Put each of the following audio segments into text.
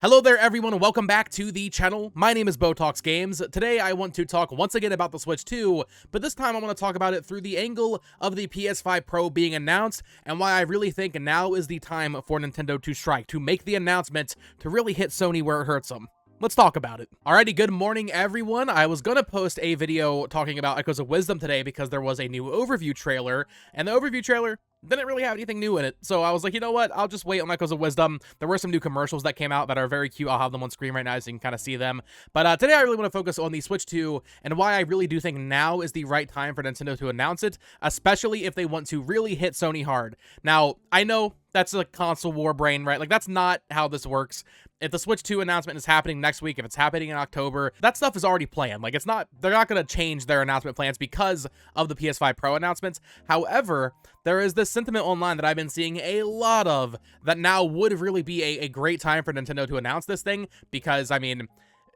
Hello there everyone and welcome back to the channel. My name is Botox Games. Today I want to talk once again about the Switch 2, but this time I want to talk about it through the angle of the PS5 Pro being announced and why I really think now is the time for Nintendo to strike, to make the announcement, to really hit Sony where it hurts them. Let's talk about it. Alrighty, good morning everyone. I was gonna post a video talking about Echoes of Wisdom today because there was a new overview trailer, and the overview trailer didn't really have anything new in it. So I was like, you know what? I'll just wait on Echoes of Wisdom. There were some new commercials that came out that are very cute. I'll have them on screen right now so you can kind of see them. But today I really want to focus on the Switch 2 and why I really do think now is the right time for Nintendo to announce it, especially if they want to really hit Sony hard. Now, I know that's a console war brain, right? Like, that's not how this works. If the Switch 2 announcement is happening next week, if it's happening in October, that stuff is already planned. Like, they're not going to change their announcement plans because of the PS5 Pro announcements. However, there is this sentiment online that I've been seeing a lot of that now would really be a great time for Nintendo to announce this thing because, I mean,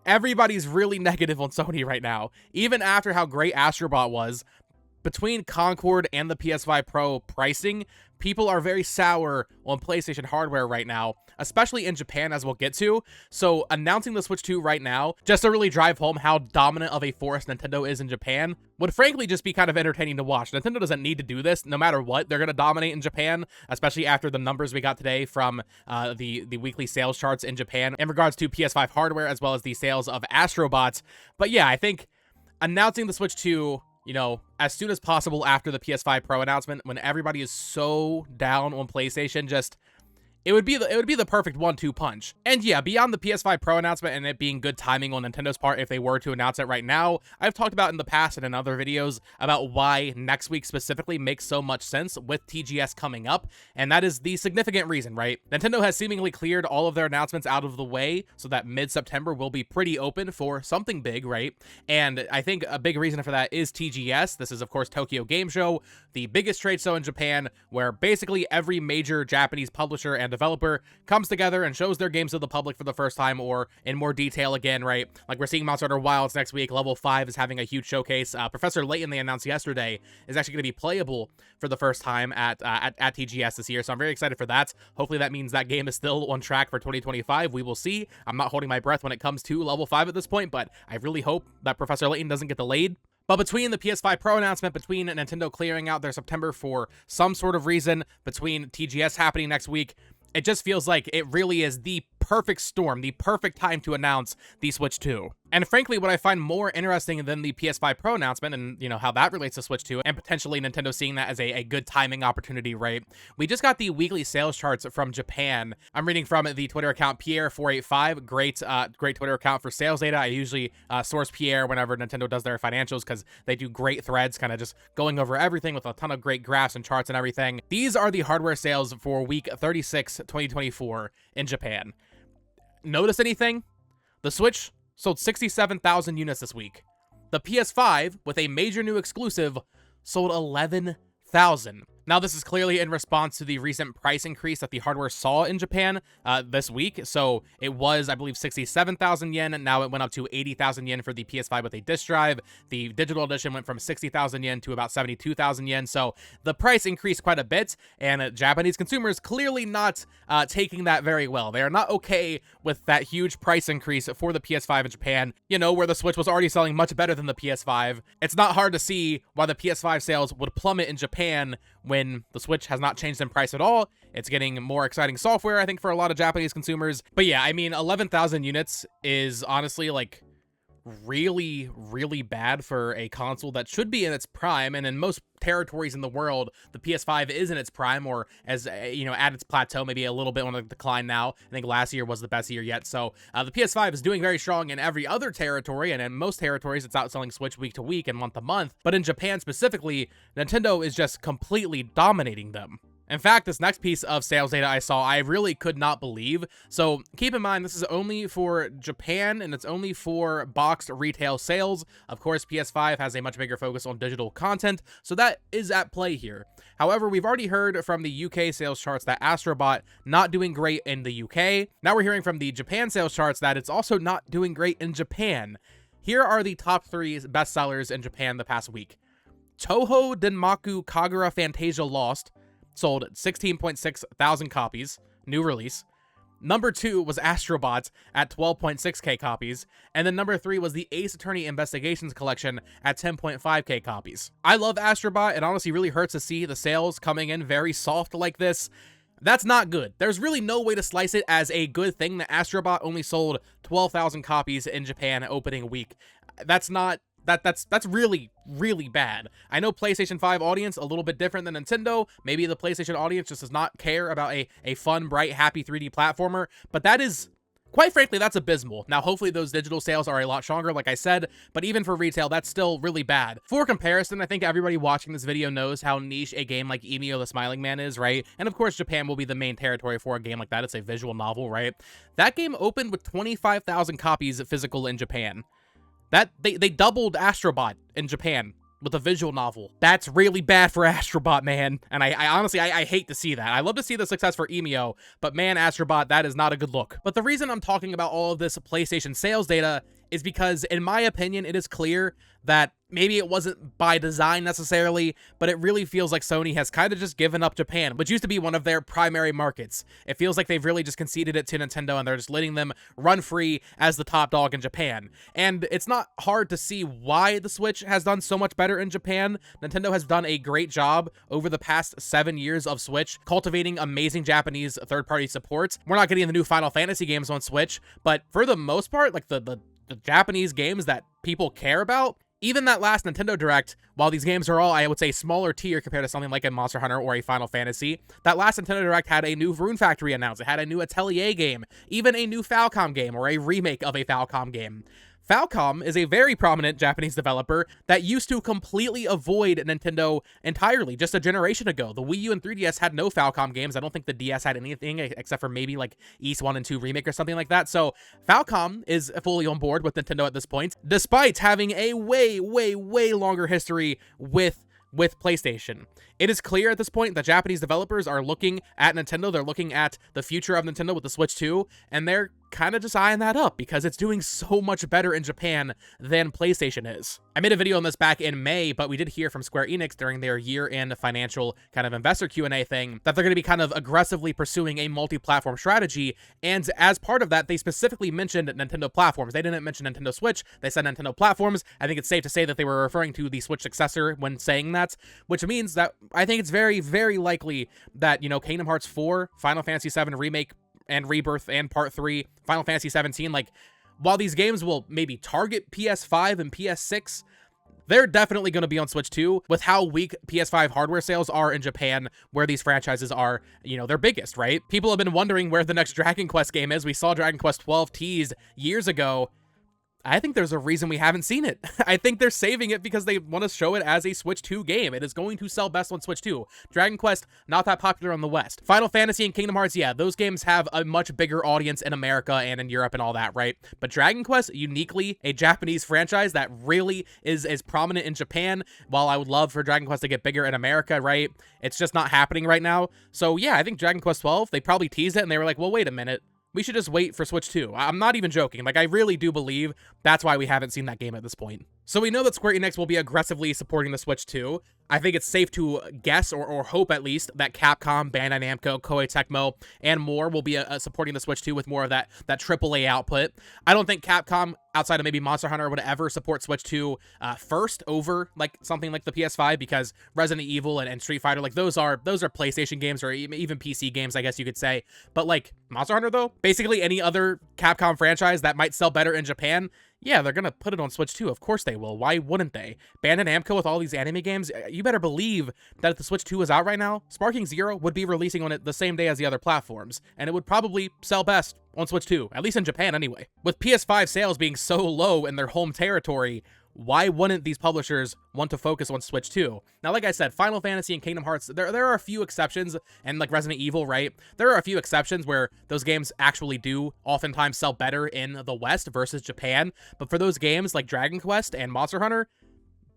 everybody's really negative on Sony right now. Even after how great Astrobot was, between Concord and the PS5 Pro pricing, people are very sour on PlayStation hardware right now, especially in Japan, as we'll get to. So announcing the Switch 2 right now, just to really drive home how dominant of a force Nintendo is in Japan, would frankly just be kind of entertaining to watch. Nintendo doesn't need to do this. No matter what, they're going to dominate in Japan, especially after the numbers we got today from the weekly sales charts in Japan in regards to PS5 hardware, as well as the sales of Astrobots. But yeah, I think announcing the Switch 2, you know, as soon as possible after the PS5 Pro announcement, when everybody is so down on PlayStation, just it would be the perfect 1-2 punch. And yeah, beyond the PS5 Pro announcement and it being good timing on Nintendo's part if they were to announce it right now, I've talked about in the past and in other videos about why next week specifically makes so much sense with TGS coming up, and that is the significant reason, right? Nintendo has seemingly cleared all of their announcements out of the way so that mid-September will be pretty open for something big, right? And I think a big reason for that is TGS. This is, of course, Tokyo Game Show, the biggest trade show in Japan, where basically every major Japanese publisher and developer comes together and shows their games to the public for the first time or in more detail again, right? Like we're seeing Monster Hunter Wilds next week. Level 5 is having a huge showcase. Professor Layton, they announced yesterday, is actually going to be playable for the first time at TGS this year, so I'm very excited for that. Hopefully that means that game is still on track for 2025. We will see. I'm not holding my breath when it comes to Level 5 at this point, but I really hope that Professor Layton doesn't get delayed. But between the PS5 Pro announcement, between Nintendo clearing out their September for some sort of reason, between TGS happening next week, it just feels like it really is the perfect storm, the perfect time to announce the Switch 2. And frankly, what I find more interesting than the PS5 Pro announcement and, you know, how that relates to Switch 2 and potentially Nintendo seeing that as a good timing opportunity, right? We just got the weekly sales charts from Japan. I'm reading from the Twitter account Pierre485, great Twitter account for sales data. I usually source Pierre whenever Nintendo does their financials because they do great threads, kind of just going over everything with a ton of great graphs and charts and everything. These are the hardware sales for week 36, 2024 in Japan. Notice anything? The Switch sold 67,000 units this week. The PS5, with a major new exclusive, sold 11,000. Now, this is clearly in response to the recent price increase that the hardware saw in Japan this week. So it was, I believe, 67,000 yen, and now it went up to 80,000 yen for the PS5 with a disc drive. The digital edition went from 60,000 yen to about 72,000 yen. So the price increased quite a bit, and Japanese consumers clearly not taking that very well. They are not okay with that huge price increase for the PS5 in Japan, you know, where the Switch was already selling much better than the PS5. It's not hard to see why the PS5 sales would plummet in Japan when the Switch has not changed in price at all. It's getting more exciting software, I think, for a lot of Japanese consumers. But yeah, I mean, 11,000 units is honestly, like, really, really bad for a console that should be in its prime, and in most territories in the world, the PS5 is in its prime, or as, you know, at its plateau, maybe a little bit on a decline now. I think last year was the best year yet, so the PS5 is doing very strong in every other territory, and in most territories, it's outselling Switch week to week and month to month, but in Japan specifically, Nintendo is just completely dominating them. In fact, this next piece of sales data I saw, I really could not believe. So keep in mind, this is only for Japan, and it's only for boxed retail sales. Of course, PS5 has a much bigger focus on digital content, so that is at play here. However, we've already heard from the UK sales charts that Astrobot not doing great in the UK. Now we're hearing from the Japan sales charts that it's also not doing great in Japan. Here are the top 3 bestsellers in Japan the past week. Touhou Denmaku Kagura Fantasia Lost sold 16.6 thousand copies, new release. Number 2 was Astrobot at 12.6k copies, and then number 3 was the Ace Attorney Investigations Collection at 10.5k copies. I love Astrobot. It honestly really hurts to see the sales coming in very soft like this. That's not good. There's really no way to slice it as a good thing that Astrobot only sold 12,000 copies in Japan opening week. That's not... That's really, really bad. I know PlayStation 5 audience a little bit different than Nintendo. Maybe the PlayStation audience just does not care about a fun, bright, happy 3D platformer, but that is, quite frankly, that's abysmal. Now, hopefully those digital sales are a lot stronger, like I said, but even for retail, that's still really bad. For comparison, I think everybody watching this video knows how niche a game like Emio the Smiling Man is, right? And of course, Japan will be the main territory for a game like that. It's a visual novel, right? That game opened with 25,000 copies physical in Japan. They doubled Astrobot in Japan with a visual novel. That's really bad for Astrobot, man. And I honestly, I hate to see that. I love to see the success for Emio, but man, Astrobot, that is not a good look. But the reason I'm talking about all of this PlayStation sales data is because, in my opinion, it is clear that maybe it wasn't by design necessarily, but it really feels like Sony has kind of just given up Japan, which used to be one of their primary markets. It feels like they've really just conceded it to Nintendo and they're just letting them run free as the top dog in Japan. And it's not hard to see why the Switch has done so much better in Japan. Nintendo has done a great job over the past 7 years of Switch, cultivating amazing Japanese third-party supports. We're not getting the new Final Fantasy games on Switch, but for the most part, like the Japanese games that people care about, even that last Nintendo Direct, while these games are all, I would say, smaller tier compared to something like a Monster Hunter or a Final Fantasy, that last Nintendo Direct had a new Rune Factory announced. It had a new Atelier game, even a new Falcom game, or a remake of a Falcom game. Falcom is a very prominent Japanese developer that used to completely avoid Nintendo entirely just a generation ago. The Wii U and 3DS had no Falcom games. I don't think the DS had anything except for maybe like East 1 and 2 Remake or something like that. So Falcom is fully on board with Nintendo at this point, despite having a way longer history with PlayStation. It is clear at this point that Japanese developers are looking at Nintendo, they're looking at the future of Nintendo with the Switch 2, and they're kind of just eyeing that up because it's doing so much better in Japan than PlayStation is. I made a video on this back in May, but we did hear from Square Enix during their year-end financial kind of investor Q&A thing that they're going to be kind of aggressively pursuing a multi-platform strategy, and as part of that, they specifically mentioned Nintendo platforms. They didn't mention Nintendo Switch, they said Nintendo platforms. I think it's safe to say that they were referring to the Switch successor when saying that, which means that I think it's very likely that, you know, Kingdom Hearts 4, Final Fantasy 7 Remake and Rebirth and Part 3, Final Fantasy 17, like, while these games will maybe target PS5 and PS6, they're definitely going to be on Switch 2 with how weak PS5 hardware sales are in Japan, where these franchises are, you know, their biggest, right? People have been wondering where the next Dragon Quest game is. We saw Dragon Quest 12 teased years ago. I think there's a reason we haven't seen it. I think they're saving it because they want to show it as a Switch 2 game. It is going to sell best on Switch 2. Dragon Quest, not that popular in the West. Final Fantasy and Kingdom Hearts, yeah, those games have a much bigger audience in America and in Europe and all that, right? But Dragon Quest, uniquely a Japanese franchise that really is prominent in Japan, while I would love for Dragon Quest to get bigger in America, right? It's just not happening right now. So yeah, I think Dragon Quest 12, they probably teased it and they were like, well, wait a minute. We should just wait for Switch 2. I'm not even joking. Like, I really do believe that's why we haven't seen that game at this point. So we know that Square Enix will be aggressively supporting the Switch 2. I think it's safe to guess, or hope at least, that Capcom, Bandai Namco, Koei Tecmo, and more will be supporting the Switch 2 with more of that AAA output. I don't think Capcom, outside of maybe Monster Hunter, would ever support Switch 2 first over like something like the PS5, because Resident Evil and Street Fighter, like those are PlayStation games, or even PC games, I guess you could say. But like Monster Hunter, though, basically any other Capcom franchise that might sell better in Japan, yeah, they're gonna put it on Switch 2. Of course they will. Why wouldn't they? Bandai Namco with all these anime games, you better believe that if the Switch 2 is out right now, Sparking Zero would be releasing on it the same day as the other platforms, and it would probably sell best on Switch 2, at least in Japan anyway. With PS5 sales being so low in their home territory, why wouldn't these publishers want to focus on Switch 2? Now, like I said, Final Fantasy and Kingdom Hearts, there are a few exceptions, and like Resident Evil, right? There are a few exceptions where those games actually do oftentimes sell better in the West versus Japan, but for those games like Dragon Quest and Monster Hunter,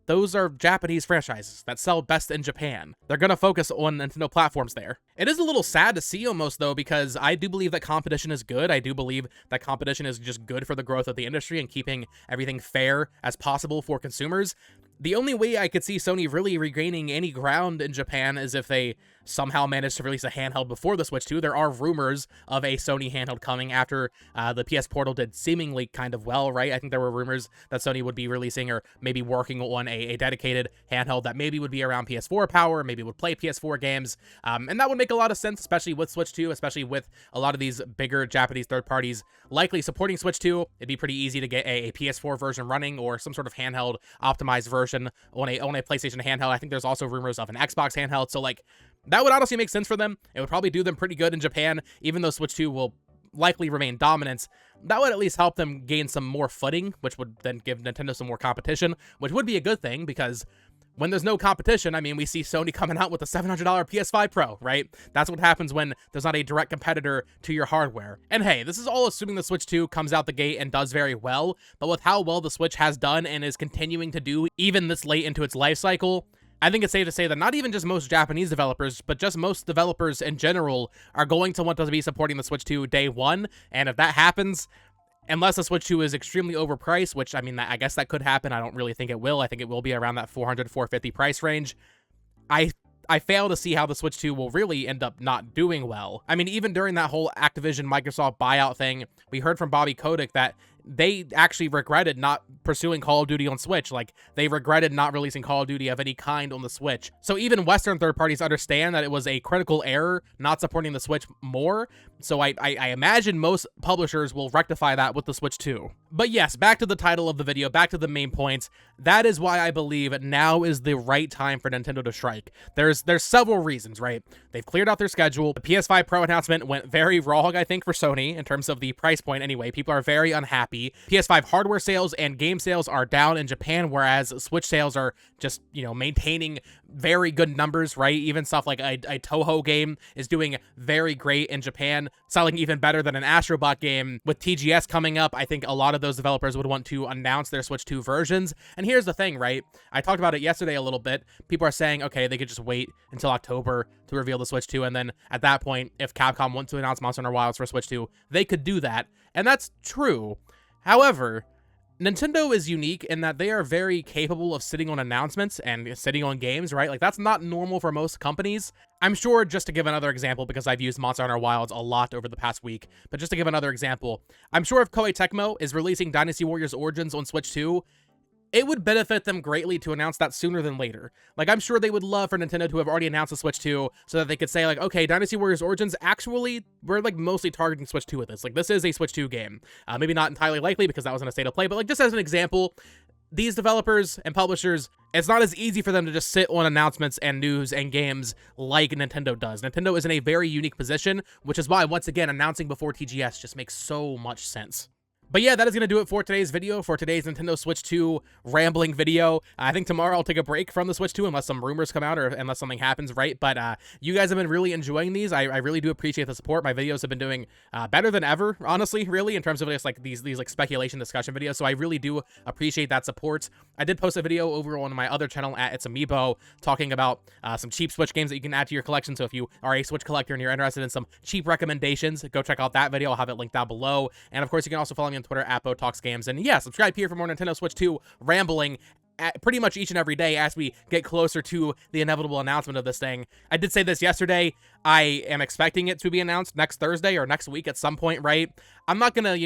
those are Japanese franchises that sell best in Japan. They're going to focus on Nintendo platforms there. It is a little sad to see almost, though, because I do believe that competition is good. I do believe that competition is just good for the growth of the industry and keeping everything fair as possible for consumers. The only way I could see Sony really regaining any ground in Japan is if they somehow manage to release a handheld before the Switch 2. There are rumors of a Sony handheld coming after the PS Portal did seemingly kind of well, right? I think there were rumors that Sony would be releasing or maybe working on a dedicated handheld that maybe would be around PS4 power, maybe would play PS4 games, and that would make a lot of sense, especially with Switch 2, especially with a lot of these bigger Japanese third parties likely supporting Switch 2. It'd be pretty easy to get a PS4 version running or some sort of handheld optimized version on a PlayStation handheld. I think there's also rumors of an Xbox handheld, so like, that would honestly make sense for them. It would probably do them pretty good in Japan, even though Switch 2 will likely remain dominant. That would at least help them gain some more footing, which would then give Nintendo some more competition, which would be a good thing, because when there's no competition, I mean, we see Sony coming out with a $700 PS5 Pro, right? That's what happens when there's not a direct competitor to your hardware. And hey, this is all assuming the Switch 2 comes out the gate and does very well, but with how well the Switch has done and is continuing to do even this late into its life cycle, I think it's safe to say that not even just most Japanese developers, but just most developers in general are going to want to be supporting the Switch 2 day one, and if that happens, unless the Switch 2 is extremely overpriced, which, I mean, I guess that could happen. I don't really think it will. I think it will be around that $400, $450 price range. I fail to see how the Switch 2 will really end up not doing well. I mean, even during that whole Activision Microsoft buyout thing, we heard from Bobby Kotick that they actually regretted not pursuing Call of Duty on Switch. Like, they regretted not releasing Call of Duty of any kind on the Switch. So even Western third parties understand that it was a critical error not supporting the Switch more. So I imagine most publishers will rectify that with the Switch 2. But yes, back to the title of the video, back to the main points. That is why I believe now is the right time for Nintendo to strike. There's several reasons, right? They've cleared out their schedule. The PS5 Pro announcement went very wrong, I think, for Sony in terms of the price point anyway. People are very unhappy. PS5 hardware sales and game sales are down in Japan, whereas Switch sales are just, maintaining very good numbers, right? Even stuff like a Toho game is doing very great in Japan, selling even better than an Astrobot game. With TGS coming up, I think a lot of those developers would want to announce their Switch 2 versions. And here's the thing, right? I talked about it yesterday a little bit. People are saying, okay, they could just wait until October to reveal the Switch 2, and then at that point, if Capcom wants to announce Monster Hunter Wilds for Switch 2, they could do that. And that's true. However, Nintendo is unique in that they are very capable of sitting on announcements and sitting on games, right? Like, that's not normal for most companies. I'm sure, just to give another example, because I've used Monster Hunter Wilds a lot over the past week, but just to give another example, I'm sure if Koei Tecmo is releasing Dynasty Warriors Origins on Switch 2, it would benefit them greatly to announce that sooner than later. Like, I'm sure they would love for Nintendo to have already announced the Switch 2 so that they could say, like, okay, Dynasty Warriors Origins, actually, we're, like, mostly targeting Switch 2 with this. Like, this is a Switch 2 game. Maybe not entirely likely because that was in a state of play, but, like, just as an example, these developers and publishers, it's not as easy for them to just sit on announcements and news and games like Nintendo does. Nintendo is in a very unique position, which is why, once again, announcing before TGS just makes so much sense. But yeah, that is going to do it for today's video, for today's Nintendo Switch 2 rambling video. I think tomorrow I'll take a break from the Switch 2 unless some rumors come out or unless something happens, right? But you guys have been really enjoying these. I really do appreciate the support. My videos have been doing better than ever, honestly, really, in terms of just like these like speculation discussion videos. So I really do appreciate that support. I did post a video over on my other channel at It's Amiibo talking about some cheap Switch games that you can add to your collection. So if you are a Switch collector and you're interested in some cheap recommendations, go check out that video. I'll have it linked down below. And of course, you can also follow me on Twitter at BoTalksGames. And yeah, subscribe here for more Nintendo Switch 2 rambling pretty much each and every day as we get closer to the inevitable announcement of this thing. I did say this yesterday. I am expecting it to be announced next Thursday or next week at some point, right? I'm not gonna,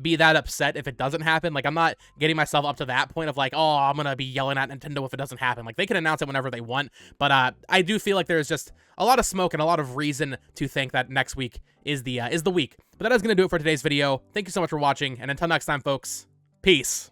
be that upset if it doesn't happen. Like, I'm not getting myself up to that point of like, oh, I'm gonna be yelling at Nintendo if it doesn't happen. Like, they can announce it whenever they want, but I do feel like there's just a lot of smoke and a lot of reason to think that next week is the week. But that is gonna do it for today's video. Thank you so much for watching, and until next time, folks, peace.